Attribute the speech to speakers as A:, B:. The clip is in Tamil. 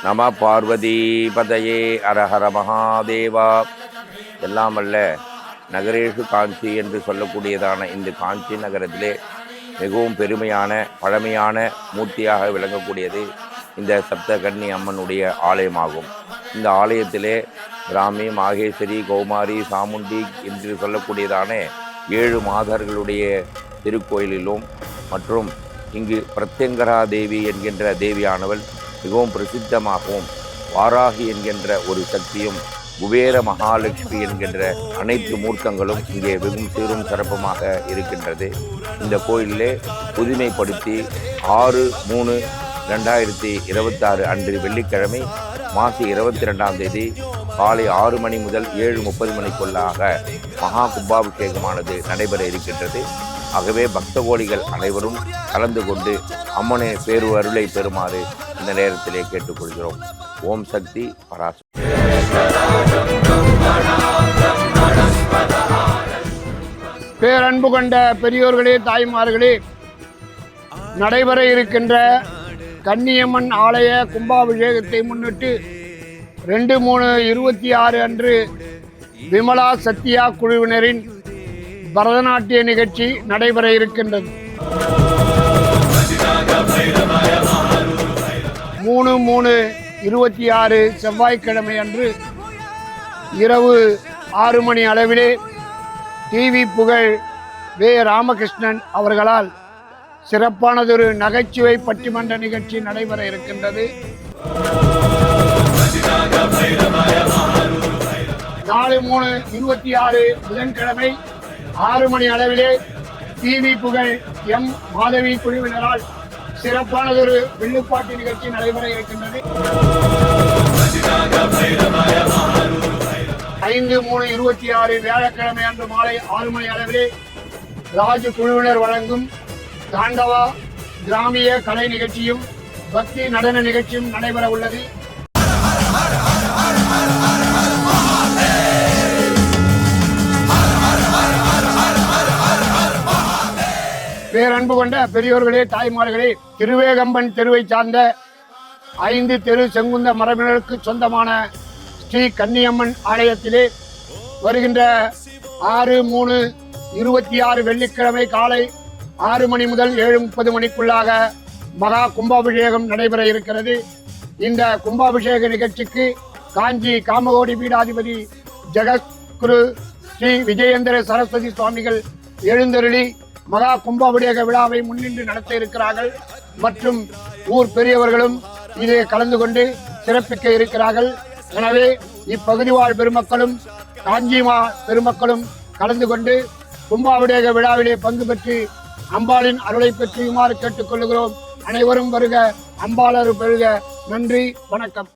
A: நம பார்வதி பதையே அரஹர மகாதேவா. எல்லாம் அல்ல நகரேஷு காஞ்சி என்று சொல்லக்கூடியதான இந்த காஞ்சி நகரத்திலே மிகவும் பெருமையான பழமையான மூர்த்தியாக விளங்கக்கூடியது இந்த சப்தகன்னி அம்மனுடைய ஆலயமாகும். இந்த ஆலயத்திலே பிராமி, மாகேஸ்வரி, கௌமாரி, சாமுண்டி என்று சொல்லக்கூடியதான 7 மாதர்களுடைய திருக்கோயிலிலும் மற்றும் இங்கு பிரத்யங்கரா தேவி என்கின்ற தேவியானவள் மிகவும் பிரசித்தமாகவும், வாராகி என்கின்ற ஒரு சக்தியும், குபேர மகாலட்சுமி என்கின்ற அனைத்து மூர்த்தங்களும் இங்கே வெகும் சீரும் சிறப்புமாக இருக்கின்றது. இந்த கோயிலிலே புதுமைப்படுத்தி 6/3/2026 அன்று வெள்ளிக்கிழமை மாசி 22ஆம் தேதி காலை 6 மணி முதல் 7:30 மணிக்குள்ளாக மகா கும்பாபிஷேகமானது நடைபெற இருக்கின்றது. ஆகவே பக்த கோடிகள் அனைவரும் கலந்து கொண்டு அம்மனின் பேரு அருளை பெறுமாறு இந்த நேரத்திலே கேட்டுக்கொள்கிறோம். ஓம் சக்தி பராசக்தி.
B: பேரன்பு கொண்ட பெரியோர்களே, தாய்மார்களே, நடைபெற இருக்கின்ற கன்னியம்மன் ஆலய கும்பாபிஷேகத்தை முன்னிட்டு 2/3/26 அன்று விமலா சத்யா குழுவினரின் பரதநாட்டிய நிகழ்ச்சி நடைபெற இருக்கின்றது. 3/3/26 செவ்வாய்க்கிழமை அன்று இரவு 6 மணி அளவிலே டிவி புகழ் வே. ராமகிருஷ்ணன் அவர்களால் சிறப்பானதொரு நகைச்சுவை பட்டிமன்ற நிகழ்ச்சி நடைபெற இருக்கின்றது. 4/3/26 புதன்கிழமை 6 மணி அளவிலே டிவி புகழ் எம். மாதவி குழுவினரால் சிறப்பானதொரு வில்லுப்பாட்டு நிகழ்ச்சி நடைபெற இருக்கின்றது. 5/3/26 வியாழக்கிழமை அன்று மாலை 6 மணி அளவிலே ராஜ் குழுவினர் வழங்கும் தாண்டவா கிராமிய கலை நிகழ்ச்சியும் பக்தி நடன நிகழ்ச்சியும் நடைபெற உள்ளது. பேரன்பு கொண்ட பெரியோர்களே, தாய்மார்களே, திருவேகம்பன் தெருவை சார்ந்த 5 தெரு செங்குந்த மரபினருக்கு சொந்தமான ஸ்ரீ கன்னியம்மன் ஆலயத்திலே வருகின்ற 6/3/26 வெள்ளிக்கிழமை காலை 6 மணி முதல் 7:30 மணிக்குள்ளாக மகா கும்பாபிஷேகம் நடைபெற இருக்கிறது. இந்த கும்பாபிஷேக நிகழ்ச்சிக்கு காஞ்சி காமகோடி பீடாதிபதி ஜெகத்குரு ஸ்ரீ விஜயேந்திர சரஸ்வதி சுவாமிகள் எழுந்தருளி மகா கும்பாபிஷேக விழாவை முன்னின்று நடத்த இருக்கிறார்கள். மற்றும் ஊர் பெரியவர்களும் இதில் கலந்து கொண்டு சிறப்பிக்க இருக்கிறார்கள். எனவே இப்பகுதி வாழ் பெருமக்களும் காஞ்சிமா பெருமக்களும் கலந்து கொண்டு கும்பாபிஷேக விழாவிலே பங்கு பெற்று அம்பாளின் அருளை பெற்றுமாறு கேட்டுக்கொள்கிறோம். அனைவரும் வருக, அம்பாளர் பெறுக. நன்றி, வணக்கம்.